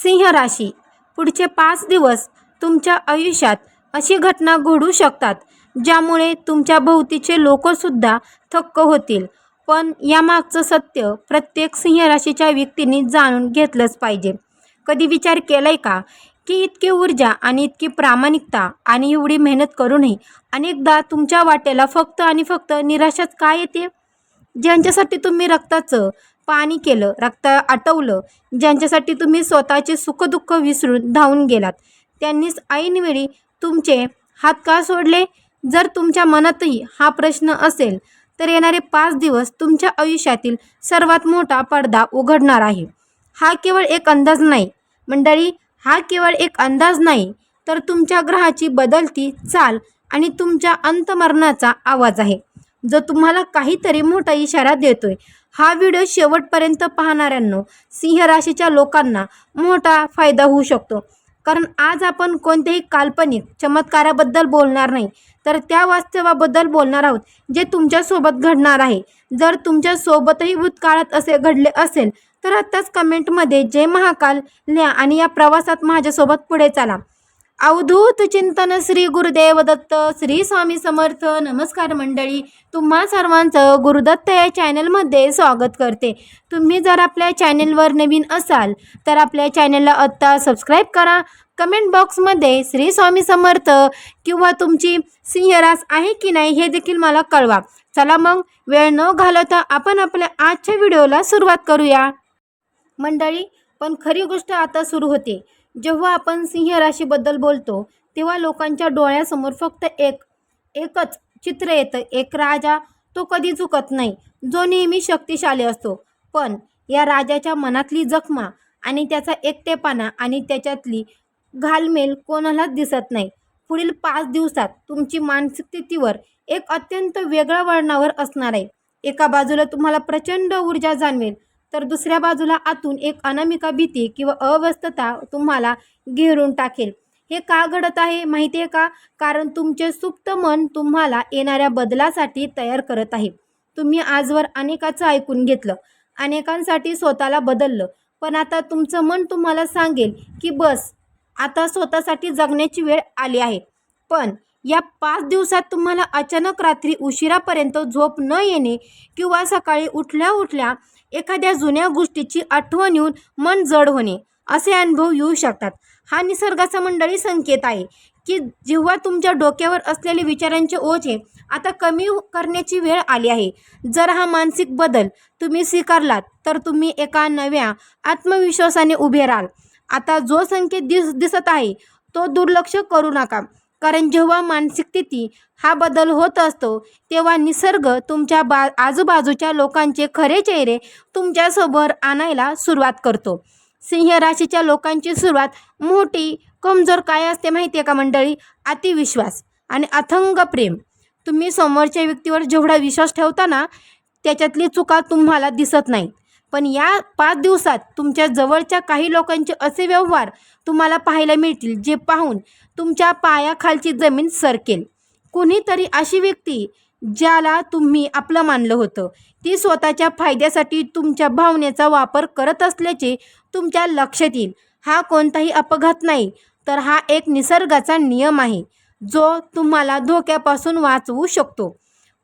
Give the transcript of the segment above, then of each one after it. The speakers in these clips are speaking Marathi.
सिंह राशी, पुढचे 5 दिवस तुमच्या आयुष्यात अशी घटना घडू शकतात ज्यामुळे तुमच्या भोवतीचे लोकसुद्धा थक्क होतील. पण यामागचं सत्य प्रत्येक सिंह राशीच्या व्यक्तींनी जाणून घेतलंच पाहिजे. कधी विचार केलाय का की इतकी ऊर्जा आणि इतकी प्रामाणिकता आणि एवढी मेहनत करूनही अनेकदा तुमच्या वाटेला फक्त आणि फक्त निराशाच का येते? ज्यांच्यासाठी तुम्ही रक्ताचं पाणी केलं, रक्त आटवलं, ज्यांच्यासाठी तुम्ही स्वतःचे सुखदुःख विसरून धावून गेलात, त्यांनीच ऐनवेळी तुमचे हात का सोडले? जर तुमच्या मनातही हा प्रश्न असेल तर येणारे 5 दिवस तुमच्या आयुष्यातील सर्वात मोठा पडदा उघडणार आहे. हा केवळ एक अंदाज नाही मंडळी, हा केवळ एक अंदाज नाही तर तुमच्या ग्रहाची बदलती चाल आणि तुमच्या अंतमरणाचा आवाज आहे, जो तुम्हाला काहीतरी मोठा इशारा देतोय. हा व्हिडिओ शेवटपर्यंत पाहणाऱ्यांनो, सिंह राशीच्या लोकांना मोठा फायदा होऊ शकतो. कारण आज आपण कोणत्याही काल्पनिक चमत्काराबद्दल बोलणार नाही, तर त्या वास्तवाबद्दल बोलणार आहोत जे तुमच्यासोबत घडणार आहे. जर तुमच्यासोबतही भूतकाळात असे घडले असेल तर आत्ताच कमेंटमध्ये जय महाकाल लिहा आणि या प्रवासात माझ्यासोबत पुढे चला. अवधूत चिंतन श्री गुरुदेव दत्त, श्री स्वामी समर्थ. नमस्कार मंडळी, तुम्हा सर्वांचं गुरुदत्त या चॅनलमध्ये स्वागत करते. तुम्ही जर आपल्या चॅनलवर नवीन असाल तर आपल्या चॅनलला आत्ता सबस्क्राईब करा. कमेंट बॉक्समध्ये श्री स्वामी समर्थ किंवा तुमची सिंह रास आहे की नाही हे देखील मला कळवा. चला मग वेळ न घालवता आपण आपल्या आजच्या व्हिडिओला सुरुवात करूया. मंडळी, पण खरी गोष्ट आता सुरू होते. जेव्हा आपण सिंह राशीबद्दल बोलतो तेव्हा लोकांच्या डोळ्यासमोर फक्त एकच चित्र येतं. एक राजा, तो कधी चुकत नाही, जो नेहमी शक्तिशाली असतो. पण या राजाच्या मनातली जखमा आणि त्याचा एकटेपणा आणि त्याच्यातली घालमेल कोणालाच दिसत नाही. पुढील 5 दिवसात तुमची मानसिक स्थितीवर एक अत्यंत वेगळ्या वळणावर असणार आहे. एका बाजूला तुम्हाला प्रचंड ऊर्जा जाणवेल तर दुसऱ्या बाजूला आतून एक अनामिका भीती किंवा अवस्थता तुम्हाला घेरून टाकेल. हे का घडत आहे माहिती आहे का? कारण तुमचे सुप्त मन तुम्हाला येणाऱ्या बदलासाठी तयार करत आहे. तुम्ही आजवर अनेकाचं ऐकून घेतलं, अनेकांसाठी स्वतःला बदललं, पण आता तुमचं मन तुम्हाला सांगेल की बस, आता स्वतःसाठी जगण्याची वेळ आली आहे. पण या 5 दिवसात तुम्हाला अचानक रात्री उशिरापर्यंत झोप न येणे किंवा सकाळी उठल्या उठल्या एखाद्या जुन्या गोष्टीची आठवण येऊन मन जड होणे असे अनुभव येऊ शकतात. हा निसर्गाचा मंडळी संकेत आहे की जेव्हा तुमच्या डोक्यावर असलेले विचारांचे ओझे आता कमी करण्याची वेळ आली आहे. जर हा मानसिक बदल तुम्ही स्वीकारलात तर तुम्ही एका नव्या आत्मविश्वासाने उभे राहाल. आता जो संकेत दिसत आहे तो दुर्लक्ष करू नका, कारण जेव्हा मानसिक स्थिती हा बदल होत असतो तेव्हा निसर्ग तुमच्या आजूबाजूच्या लोकांचे खरे चेहरे तुमच्यासमोर आणायला सुरुवात करतो. सिंह राशीच्या लोकांची सुरुवात मोठी कमजोर काय असते माहिती आहे का मंडळी? अतिविश्वास आणि अथंग प्रेम. तुम्ही समोरच्या व्यक्तीवर जेवढा विश्वास ठेवता ना, त्याच्यातली चुका तुम्हाला दिसत नाहीत. पण या 5 दिवसात तुमच्या जवळच्या काही लोकांचे असे व्यवहार तुम्हाला पाहायला मिळतील जे पाहून तुमच्या पायाखालची जमीन सरकेल. कुणीतरी अशी व्यक्ती ज्याला तुम्ही आपलं मानलं होतं, ती स्वतःच्या फायद्यासाठी तुमच्या भावनेचा वापर करत असल्याचे तुमच्या लक्षात येईल. हा कोणताही अपघात नाही, तर हा एक निसर्गाचा नियम आहे जो तुम्हाला धोक्यापासून वाचवू शकतो.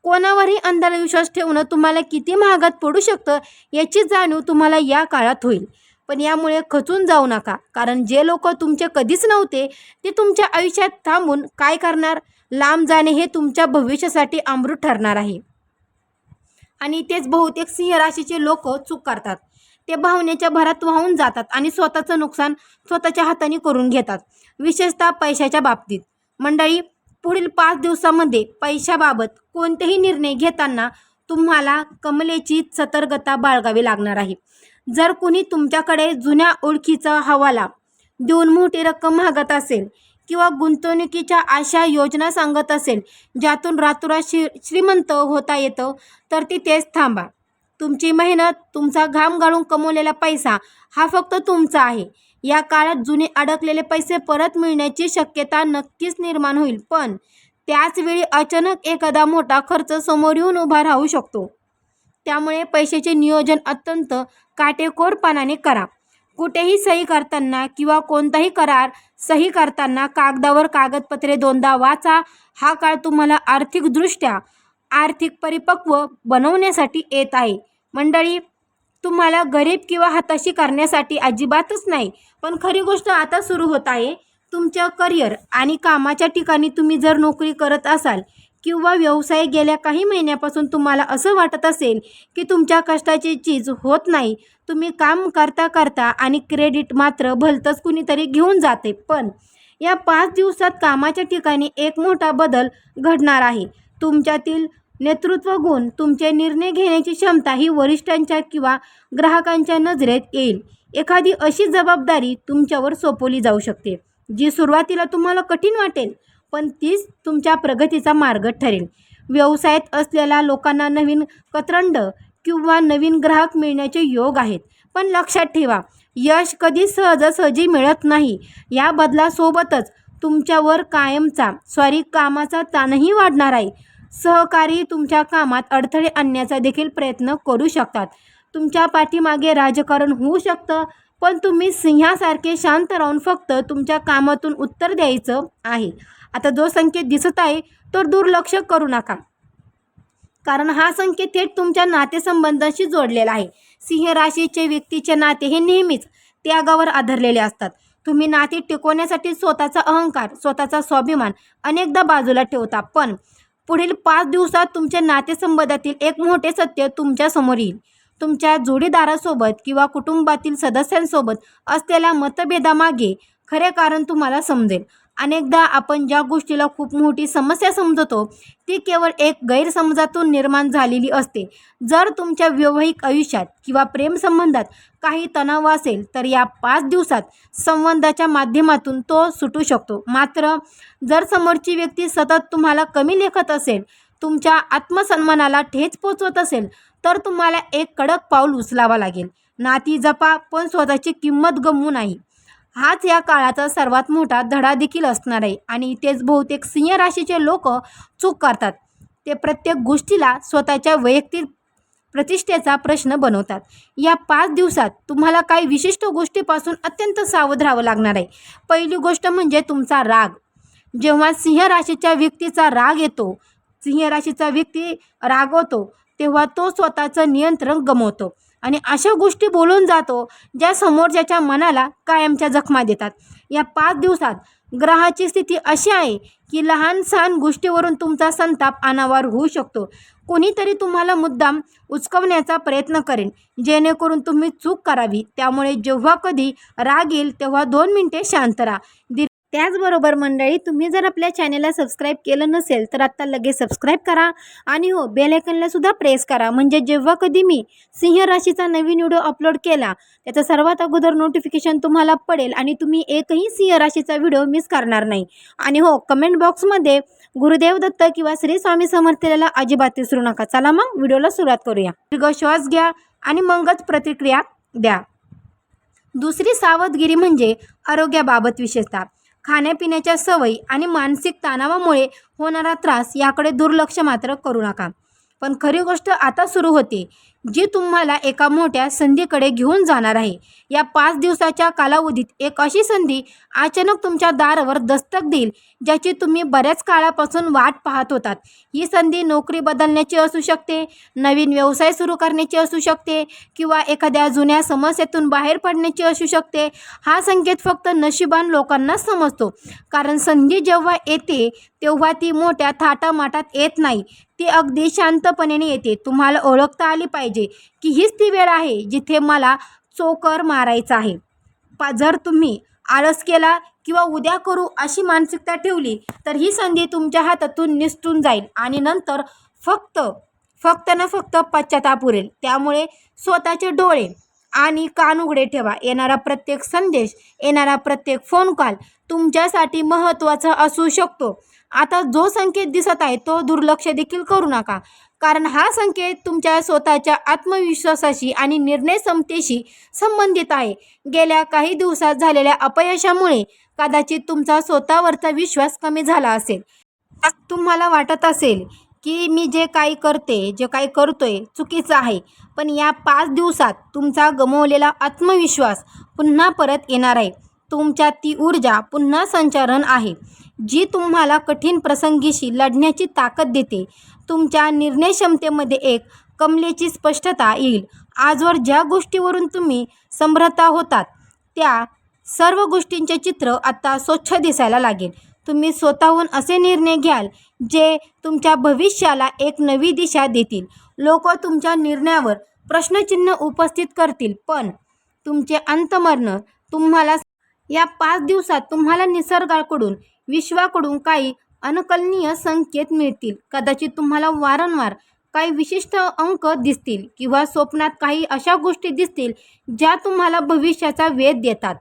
कोणावरही अंधारा विश्वास ठेवणं तुम्हाला किती महागात पडू शकतं याची जाणीव तुम्हाला या काळात होईल. पण यामुळे खचून जाऊ नका, कारण जे लोक तुमचे कधीच नव्हते ते तुमच्या आयुष्यात थांबून काय करणार? लांब जाणे हे तुमच्या भविष्यासाठी अमृत ठरणार आहे. आणि तेच बहुतेक सिंह राशीचे लोक चूक करतात. ते भावनेच्या भरात वाहून जातात आणि स्वतःचं नुकसान स्वतःच्या हाताने करून घेतात, विशेषतः पैशाच्या बाबतीत. मंडळी, पुढील 5 दिवसामध्ये पैशाबाबत कोणतेही निर्णय घेताना तुम्हाला कमलेची सतर्कता बाळगावी लागणार आहे. जर कुणी तुमच्याकडे जुन्या ओळखीचा हवाला देऊन मोठी रक्कम मागत असेल किंवा गुंतवणुकीच्या अशा योजना सांगत असेल ज्यातून रातोरात श्रीमंत होता येतं, तर तिथेच थांबा. तुमची मेहनत, तुमचा घाम गाळून कमवलेला पैसा हा फक्त तुमचा आहे. या काळात जुने अडकलेले पैसे परत मिळण्याची शक्यता नक्कीच निर्माण होईल, पण त्याचवेळी अचानक एखादा मोठा खर्च समोर येऊन उभा राहू शकतो. त्यामुळे पैशाचे नियोजन अत्यंत काटेकोरपणाने करा. कुठेही सही करताना किंवा कोणताही करार सही करताना कागदावर कागदपत्रे दोनदा वाचा. हा काळ तुम्हाला आर्थिकदृष्ट्या आर्थिक परिपक्व बनवण्यासाठी येत आहे. मंडळी, तुम्हाला गरीब किंवा हाताशी करण्यासाठी अजिबातच नाही. पण खरी गोष्ट आता सुरू होत आहे. तुमच्या करिअर आणि कामाच्या ठिकाणी तुम्ही जर नोकरी करत असाल किंवा व्यवसाय गेल्या काही महिन्यापासून तुम्हाला असं वाटत असेल की तुमच्या कष्टाची चीज होत नाही, तुम्ही काम करता करता आणि क्रेडिट मात्र भलतंच कुणीतरी घेऊन जाते. पण या 5 दिवसात कामाच्या ठिकाणी एक मोठा बदल घडणार आहे. तुमच्यातील नेतृत्व गुण, तुमचे निर्णय घेण्याची क्षमता ही वरिष्ठांच्या किंवा ग्राहकांच्या नजरेत येईल. एखादी अशी जबाबदारी तुमच्यावर सोपवली जाऊ शकते जी सुरुवातीला तुम्हाला कठीण वाटेल, पण तीच तुमच्या प्रगतीचा मार्ग ठरेल. व्यवसायात असलेल्या लोकांना नवीन करतंड किंवा नवीन ग्राहक मिळण्याचे योग आहेत. पण लक्षात ठेवा, यश कधी सहजासहजी मिळत नाही. या बदलासोबतच तुमच्यावर कामाचा ताणही वाढणार आहे. सहकारी तुमच्या कामात अडथळे आणण्याचा देखील प्रयत्न करू शकतात. तुमच्या पाठीमागे राजकारण होऊ शकतं, पण तुम्ही सिंहासारखे शांत राहून फक्त तुमच्या कामातून उत्तर द्यायचं आहे. आता जो संकेत दिसत आहे तो दुर्लक्ष करू नका, कारण हा संकेत थेट तुमच्या नातेसंबंधांशी जोडलेला आहे. सिंह राशीचे व्यक्तीचे नाते हे नेहमीच त्यागावर आधारलेले असतात. तुम्ही नाते टिकवण्यासाठी स्वतःचा अहंकार, स्वतःचा स्वाभिमान अनेकदा बाजूला ठेवता. पण पुढील 5 दिवसात तुमच्या नातेसंबंधातील एक मोठे सत्य तुमच्या समोर येईल. तुमच्या जोडीदारासोबत किंवा कुटुंबातील सदस्यांसोबत असलेल्या मतभेदामागे खरे कारण तुम्हाला समजेल. अनेकदा आपण ज्या गोष्टीला खूप मोठी समस्या समजतो ती केवळ एक गैरसमजातून निर्माण झालेली असते. जर तुमच्या वैवाहिक आयुष्यात किंवा प्रेमसंबंधात काही तणाव असेल तर या 5 दिवसात संवादाच्या माध्यमातून तो सुटू शकतो. मात्र जर समोरची व्यक्ती सतत तुम्हाला कमी लेखत असेल, तुमच्या आत्मसन्मानाला ठेच पोचवत असेल, तर तुम्हाला एक कडक पाऊल उचलावा लागेल. नाती जपा, पण स्वतःची किंमत गमवू नाही. हाच या काळाचा सर्वात मोठा धडा देखील असणार आहे. आणि इथेच बहुतेक सिंह राशीचे लोक चूक करतात. ते प्रत्येक गोष्टीला स्वतःच्या वैयक्तिक प्रतिष्ठेचा प्रश्न बनवतात. या 5 दिवसात तुम्हाला काही विशिष्ट गोष्टीपासून अत्यंत सावध राहावं लागणार आहे. पहिली गोष्ट म्हणजे तुमचा राग. जेव्हा सिंह राशीच्या व्यक्तीचा राग येतो, सिंह राशीचा व्यक्ती रागवतो, तेव्हा तो स्वतःचं नियंत्रण गमावतो आणि अशा गोष्टी बोलून जातो ज्या समोरच्याच्या मनाला कायमच्या जखमा देतात. या 5 दिवसात ग्रहाची स्थिती अशी आहे की लहान सहान गोष्टीवरून तुमचा संताप अनावर होऊ शकतो. कोणीतरी तुम्हाला मुद्दाम उचकवण्याचा प्रयत्न करेल जेणेकरून तुम्ही चूक करावी. त्यामुळे जेव्हा कधी राग येईल तेव्हा 2 मिनिटे शांत राहा. त्याचबरोबर मंडळी, तुम्ही जर आपल्या चॅनलला सबस्क्राईब केलं नसेल तर आत्ता लगेच सबस्क्राईब करा आणि हो, बेल आयकॉनला सुद्धा प्रेस करा, म्हणजे जेव्हा कधी मी सिंह राशीचा नवीन व्हिडिओ अपलोड केला त्याचा सर्वात अगोदर नोटिफिकेशन तुम्हाला पडेल आणि तुम्ही एकही सिंह राशीचा व्हिडिओ मिस करणार नाही. आणि हो, कमेंट बॉक्समध्ये गुरुदेव दत्त किंवा श्री स्वामी समर्थेला अजिबात विसरू नका. चला मग व्हिडिओला सुरुवात करूया. दीर्घ श्वास घ्या आणि मगच प्रतिक्रिया द्या. दुसरी सावधगिरी म्हणजे आरोग्याबाबत, विशेषतः खाण्यापिण्याच्या सवयी आणि मानसिक तणावामुळे होणारा त्रास याकडे दुर्लक्ष मात्र करू नका. पण खरी गोष्ट आता सुरू होते, जी तुम्हाला एका मोठ्या संधीकडे घेऊन जाणार आहे. या 5 दिवसाच्या कालावधीत एक अशी संधी अचानक तुमच्या दारावर दस्तक देईल ज्याची तुम्ही बऱ्याच काळापासून वाट पाहत होतात. ही संधी नोकरी बदलण्याची असू शकते, नवीन व्यवसाय सुरू करण्याची असू शकते किंवा एखाद्या जुन्या समस्येतून बाहेर पडण्याची असू शकते. हा संकेत फक्त नशिबान लोकांनाच समजतो, कारण संधी जेव्हा येते तेव्हा ती मोठ्या थाटामाटात येत नाही, ती अगदी शांतपणे येते. तुम्हाला ओळखता आली पाहिजे की हीच ती वेळ आहे जिथे मला चोकर मारायचा आहे. जर तुम्ही आळस केला किंवा उद्या करू अशी मानसिकता ठेवली तर ही संधी तुमच्या हातातून निसटून जाईल आणि नंतर फक्त पश्चाताप उरेल. त्यामुळे स्वतःचे डोळे आणि कान उघडे ठेवा. येणारा प्रत्येक संदेश, येणारा प्रत्येक फोन कॉल तुमच्यासाठी महत्त्वाचा असू शकतो. आता जो संकेत दिसत आहे तो दुर्लक्ष देखील करू नका, कारण हा संकेत तुमच्या स्वतःच्या आत्मविश्वासाशी आणि निर्णय क्षमतेशी संबंधित आहे. गेल्या काही दिवसात झालेल्या अपयशामुळे कदाचित तुमचा स्वतःवरचा विश्वास कमी झाला असेल. तुम्हाला वाटत असेल की मी जे काही करतोय चुकीचं आहे. पण या 5 दिवसात तुमचा गमावलेला आत्मविश्वास पुन्हा परत येणार आहे. तुमच्यात ती ऊर्जा पुन्हा संचारण आहे जी तुम्हाला कठीण प्रसंगीशी लढण्याची ताकद देते. तुमच्या निर्णय क्षमतेमध्ये एक कमलेची स्पष्टता येईल. आजवर ज्या गोष्टीवरून तुम्ही समर्थ होतात त्या सर्व गोष्टींचे चित्र आता स्वच्छ दिसायला लागेल. तुम्ही स्वतःहून असे निर्णय घ्याल जे तुमच्या भविष्याला एक नवी दिशा देतील. लोक तुमच्या निर्णयावर प्रश्नचिन्ह उपस्थित करतील, पण तुमचे अंतर्मन तुम्हाला या 5 दिवसात तुम्हाला निसर्गाकडून, विश्वाकडून काही अनकलनीय संकेत मिळतील. कदाचित तुम्हाला वारंवार काही विशिष्ट अंक दिसतील किंवा स्वप्नात काही अशा गोष्टी दिसतील ज्या तुम्हाला भविष्याचा वेध देतात.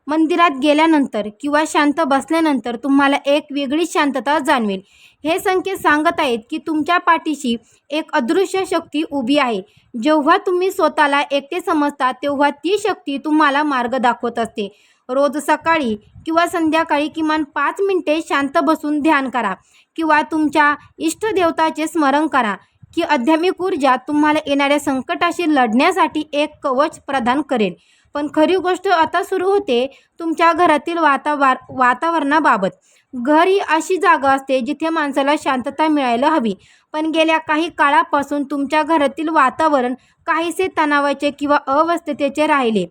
मंदिरात गेल्यानंतर किंवा शांत बसल्यानंतर तुम्हाला एक वेगळी शांतता जाणवेल. हे संकेत सांगत आहेत की तुमच्या पाठीशी एक अदृश्य शक्ती उभी आहे. जेव्हा तुम्ही स्वतःला एकटे समजता तेव्हा ती शक्ती तुम्हाला मार्ग दाखवत असते. रोज सकाळी किंवा संध्याकाळी किमान 5 मिनिटे शांत बसून ध्यान करा किंवा तुमच्या इष्टदेवताचे स्मरण करा की आध्यात्मिक ऊर्जा तुम्हाला येणाऱ्या संकटाशी लढण्यासाठी एक कवच प्रदान करेल. पण खरी गोष्ट आता सुरू होते तुमच्या घरातील वातावरणाबाबत. घर ही अशी जागा असते जिथे माणसाला शांतता मिळायला हवी, पण गेल्या काही काळापासून तुमच्या घरातील वातावरण काहीसे तणावाचे किंवा अवस्थेचे राहिले.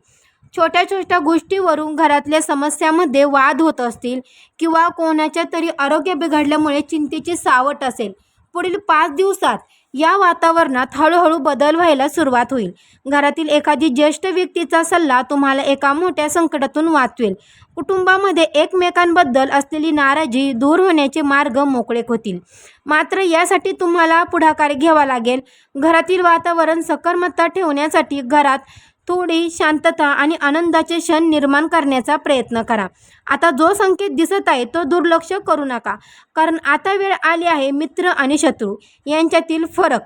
छोट्या छोट्या गोष्टीवरून घरातल्या समस्यामध्ये वाद होत असतील किंवा कोणाच्या तरी आरोग्य बिघडल्यामुळे चिंतेची सावट असेल. पुढील 5 दिवसात या वातावरणात हळूहळू बदल व्हायला सुरुवात होईल. घरातील एखादी ज्येष्ठ व्यक्तीचा सल्ला तुम्हाला एका मोठ्या संकटातून वाचवेल. कुटुंबामध्ये एकमेकांबद्दल असलेली नाराजी दूर होण्याचे मार्ग मोकळे होतील. मात्र यासाठी तुम्हाला पुढाकार घ्यावा लागेल. घरातील वातावरण सकारात्मक ठेवण्यासाठी घरात थोडी शांतता आणि आनंदाचे क्षण निर्माण करण्याचा प्रयत्न करा. आता जो संकेत दिसत आहे तो दुर्लक्ष करू नका, कारण आता वेळ आली आहे मित्र आणि शत्रू यांच्यातील फरक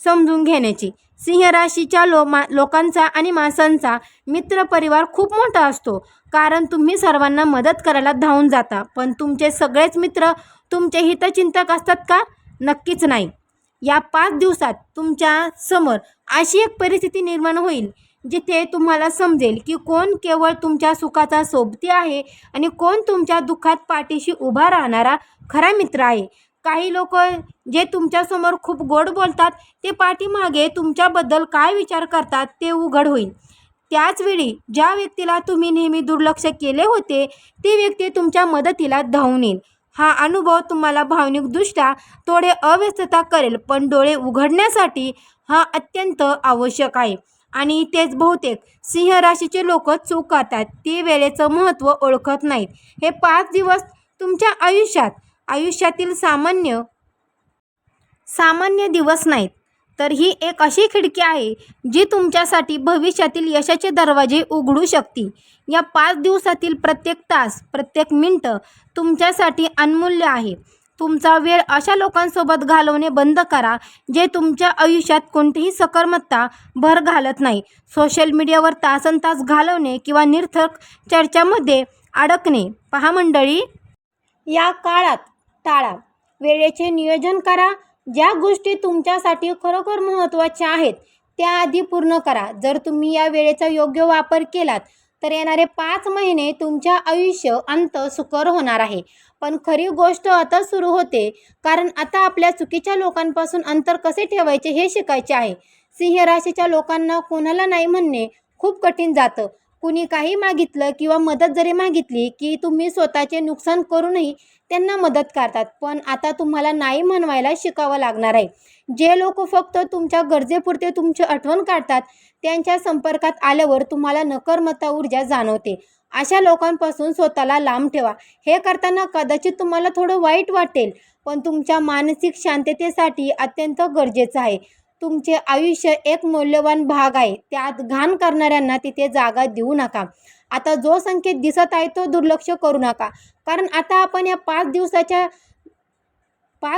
समजून घेण्याची. सिंह राशीच्या लोकांचा आणि माणसांचा मित्रपरिवार खूप मोठा असतो, कारण तुम्ही सर्वांना मदत करायला धावून जाता. पण तुमचे सगळेच मित्र तुमचे हितचिंतक असतात का? नक्कीच नाही. या 5 दिवसात तुमच्या समोर अशी एक परिस्थिती निर्माण होईल जिथे तुम्हाला समजेल की कोण केवळ तुमच्या सुखाचा सोबती आहे आणि कोण तुमच्या दुःखात पाठीशी उभा राहणारा खरा मित्र आहे. काही लोक जे तुमच्यासमोर खूप गोड बोलतात ते पाठीमागे तुमच्याबद्दल काय विचार करतात ते उघड होईल. त्याचवेळी ज्या व्यक्तीला तुम्ही नेहमी दुर्लक्ष केले होते ती व्यक्ती तुमच्या मदतीला धावून येईल. हा अनुभव तुम्हाला भावनिकदृष्ट्या थोडे अव्यस्तता करेल, पण डोळे उघडण्यासाठी हा अत्यंत आवश्यक आहे. आणि तेच बहुतेक सिंह राशीचे लोक चूक करतात. ते वेळेचं महत्त्व ओळखत नाहीत. हे 5 दिवस तुमच्या आयुष्यातील सामान्य दिवस नाहीत, तर ही एक अशी खिडकी आहे जी तुमच्यासाठी भविष्यातील यशाचे दरवाजे उघडू शकते. या 5 दिवसातील प्रत्येक तास, प्रत्येक मिनिट तुमच्यासाठी अनमूल्य आहे. तुमचा वेळ अशा लोकांसोबत घालवणे बंद करा जे तुमच्या आयुष्यात कोणतीही सकारात्मकता भर घालत नाही. सोशल मीडियावर तासनतास घालवणे किंवा निरर्थक चर्चांमध्ये अडकणे पहा मंडळी, या काळात टाळा. वेळेचे नियोजन करा. ज्या गोष्टी तुमच्यासाठी खरोखर महत्त्वाच्या आहेत त्या आधी पूर्ण करा. जर तुम्ही या वेळेचा योग्य वापर केलात तर येणारे 5 महिने तुमच्या आयुष्य अंत सुकर होणार आहे. पण खरी गोष्ट आता सुरू होते, कारण आता आपल्या चुकीच्या लोकांपासून अंतर कसे ठेवायचे हे शिकायचे आहे. सिंह राशीच्या लोकांना कोणाला नाही म्हणणे खूप कठीण जातं. कुणी काही मागितलं किंवा मदत जरी मागितली की तुम्ही स्वतःचे नुकसान करूनही त्यांना मदत करतात. पण आता तुम्हाला नाही म्हणवायला शिकावं लागणार आहे. जे लोक फक्त तुमच्या गरजेपुरते तुमची आठवण काढतात त्यांच्या संपर्कात आल्यावर तुम्हाला नकारात्मक ऊर्जा जाणवते. अशा लोकांपासून स्वतःला लांब ठेवा. हे करताना कदाचित तुम्हाला थोडं वाईट वाटेल, पण तुमच्या मानसिक शांततेसाठी अत्यंत गरजेचं आहे. तुमचे आयुष्य एक मौल्यवान भाग आहे, त्यात घाण करणाऱ्यांना तिथे जागा देऊ नका. आता जो संकेत दिसत आहे तो दुर्लक्ष करू नका, कारण आता आपण या 5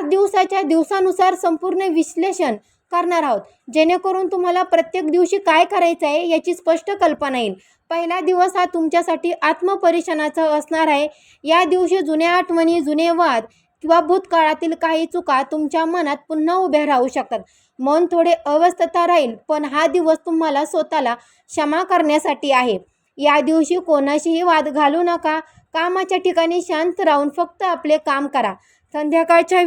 दिवसाच्या दिवसानुसार संपूर्ण विश्लेषण करणार आहोत, जेणेकरून तुम्हाला प्रत्येक दिवशी काय करायचं आहे याची स्पष्ट कल्पना येईल. पहिला दिवस हा तुमच्यासाठी आत्मपरीक्षणाचा असणार आहे. या दिवशी जुन्या आठवणी, जुने वाद किंवा भूतकाळातील काही चुका तुमच्या मनात पुन्हा उभ्या राहू शकतात. मन थोडे अवस्थेत राहील, पण हा दिवस तुम्हाला स्वतःला क्षमा करण्यासाठी आहे. या दिवशी कोणाशीही वाद घालू नका. कामाच्या ठिकाणी शांत राहून फक्त आपले काम करा. संध्याकाळच्या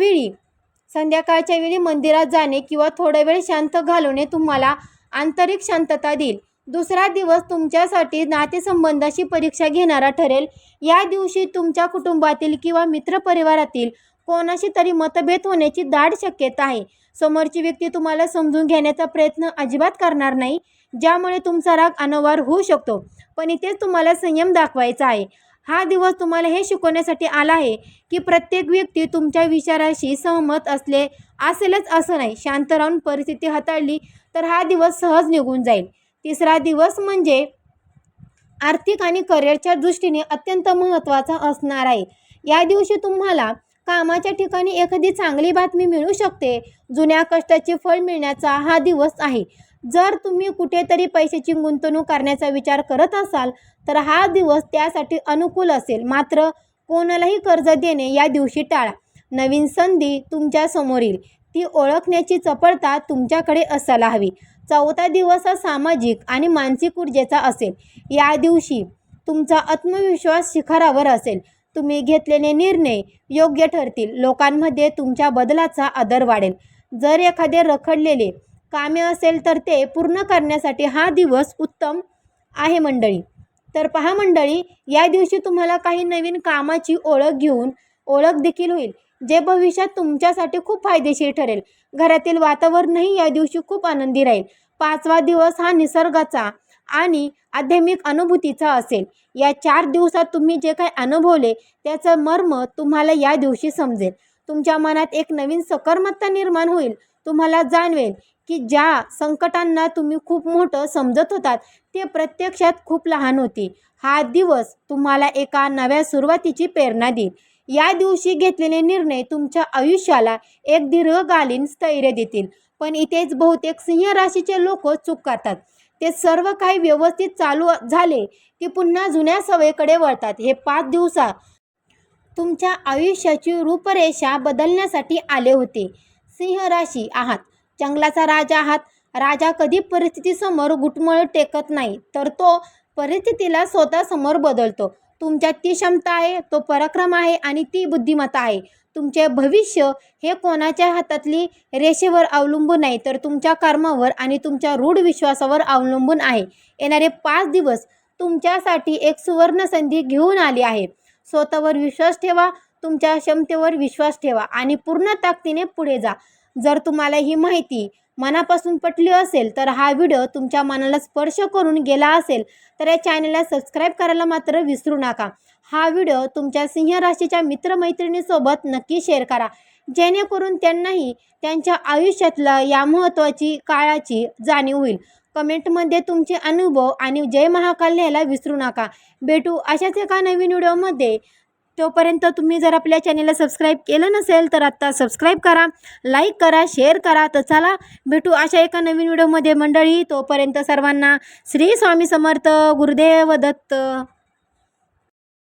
वेळी मंदिरात जाणे किंवा थोडा वेळ शांत घालवणे तुम्हाला आंतरिक शांतता देईल. दुसरा दिवस तुमच्यासाठी नातेसंबंधाची परीक्षा घेणारा ठरेल. या दिवशी तुमच्या कुटुंबातील किंवा मित्रपरिवारातील कोणाशी तरी मतभेद होण्याची दाट शक्यता आहे. समोरची व्यक्ती तुम्हाला समजून घेण्याचा प्रयत्न अजिबात करणार नाही, ज्यामुळे तुमचा राग अनावर होऊ शकतो. पण इथेच तुम्हाला संयम दाखवायचा आहे. हा दिवस तुम्हाला हे शिकवण्यासाठी आला आहे की प्रत्येक व्यक्ती तुमच्या विचाराशी सहमत असेलच असं नाही. शांत राहून परिस्थिती हाताळली तर हा दिवस सहज निघून जाईल. तिसरा दिवस म्हणजे आर्थिक आणि करिअरच्या दृष्टीने अत्यंत महत्त्वाचा असणार आहे. या दिवशी तुम्हाला कामाच्या ठिकाणी एखादी चांगली बातमी मिळू शकते. जुन्या कष्टाचे फळ मिळण्याचा हा दिवस आहे. जर तुम्ही कुठेतरी पैशाची गुंतवणूक करण्याचा विचार करत असाल तर हा दिवस त्यासाठी अनुकूल असेल. मात्र कोणालाही कर्ज देणे या दिवशी टाळा. नवीन संधी तुमच्या समोर येईल, ती ओळखण्याची चपळता तुमच्याकडे असायला हवी. चौथा दिवस हा सामाजिक आणि मानसिक ऊर्जेचा असेल. या दिवशी तुमचा आत्मविश्वास शिखरावर असेल. तुम्ही घेतलेले निर्णय योग्य ठरतील. लोकांमध्ये तुमच्या बदलाचा आदर वाढेल. जर एखादे रखडलेले कामे असेल तर ते पूर्ण करण्यासाठी हा दिवस उत्तम आहे मंडळी. तर पहा मंडळी, या दिवशी तुम्हाला काही नवीन कामाची ओळख देखील होईल, जे भविष्यात तुमच्यासाठी खूप फायदेशीर ठरेल. घरातील वातावरणही या दिवशी खूप आनंदी राहील. पाचवा दिवस हा निसर्गाचा आणि आध्यात्मिक अनुभूतीचा असेल. या 4 दिवसात तुम्ही जे काही अनुभवले त्याचं मर्म तुम्हाला या दिवशी समजेल. तुमच्या मनात एक नवीन सकारात्मकता निर्माण होईल. तुम्हाला जाणवेल की ज्या संकटांना तुम्ही खूप मोठं समजत होतात ते प्रत्यक्षात खूप लहान होती. हा दिवस तुम्हाला एका नव्या सुरुवातीची प्रेरणा देईल. या दिवशी घेतलेले निर्णय तुमच्या आयुष्याला एक दीर्घकालीन स्थैर्य देतील. पण इथेच बहुतेक सिंह राशीचे लोक चूक करतात. ते सर्व काही व्यवस्थित चालू झाले की पुन्हा जुन्या सवयीकडे वळतात. हे 5 दिवसात तुमच्या आयुष्याची रूपरेषा बदलण्यासाठी आले होते. सिंह राशी आहात, जंगलाचा राजा आहात. राजा कधी परिस्थितीसमोर घुटमळ टेकत नाही, तर तो परिस्थितीला स्वतःसमोर बदलतो. तुमच्यात ती क्षमता आहे, तो पराक्रम आहे आणि ती बुद्धिमत्ता आहे. तुमचे भविष्य हे कोणाच्या हातातली रेषेवर अवलंबून नाही, तर तुमच्या कर्मावर आणि तुमच्या रूढ विश्वासावर अवलंबून आहे. येणारे 5 दिवस तुमच्यासाठी एक सुवर्ण संधी घेऊन आली आहे. स्वतःवर विश्वास ठेवा, तुमच्या क्षमतेवर विश्वास ठेवा आणि पूर्ण ताकदीने पुढे जा. जर तुम्हाला ही माहिती मनापासून पटली असेल तर हा व्हिडिओ तुमच्या मनाला स्पर्श करून गेला असेल तर या चॅनलला सबस्क्राईब करायला मात्र विसरू नका. हा व्हिडिओ तुमच्या सिंह राशीच्या मित्रमैत्रिणीसोबत नक्की शेअर करा, जेणेकरून त्यांनाही त्यांच्या आयुष्यातल्या या महत्त्वाची काळाची जाणीव होईल. कमेंटमध्ये तुमचे अनुभव आणि जय महाकाल लिहायला विसरू नका. भेटू अशाच एका नवीन व्हिडिओमध्ये. तोपर्यंत तुम्ही जर आपल्या चॅनलला सबस्क्राईब केलं नसेल तर आत्ता सबस्क्राईब करा, लाईक करा, शेअर करा. तर चला भेटू अशा एका नवीन व्हिडिओमध्ये मंडळी. तोपर्यंत सर्वांना श्री स्वामी समर्थ, गुरुदेव दत्त.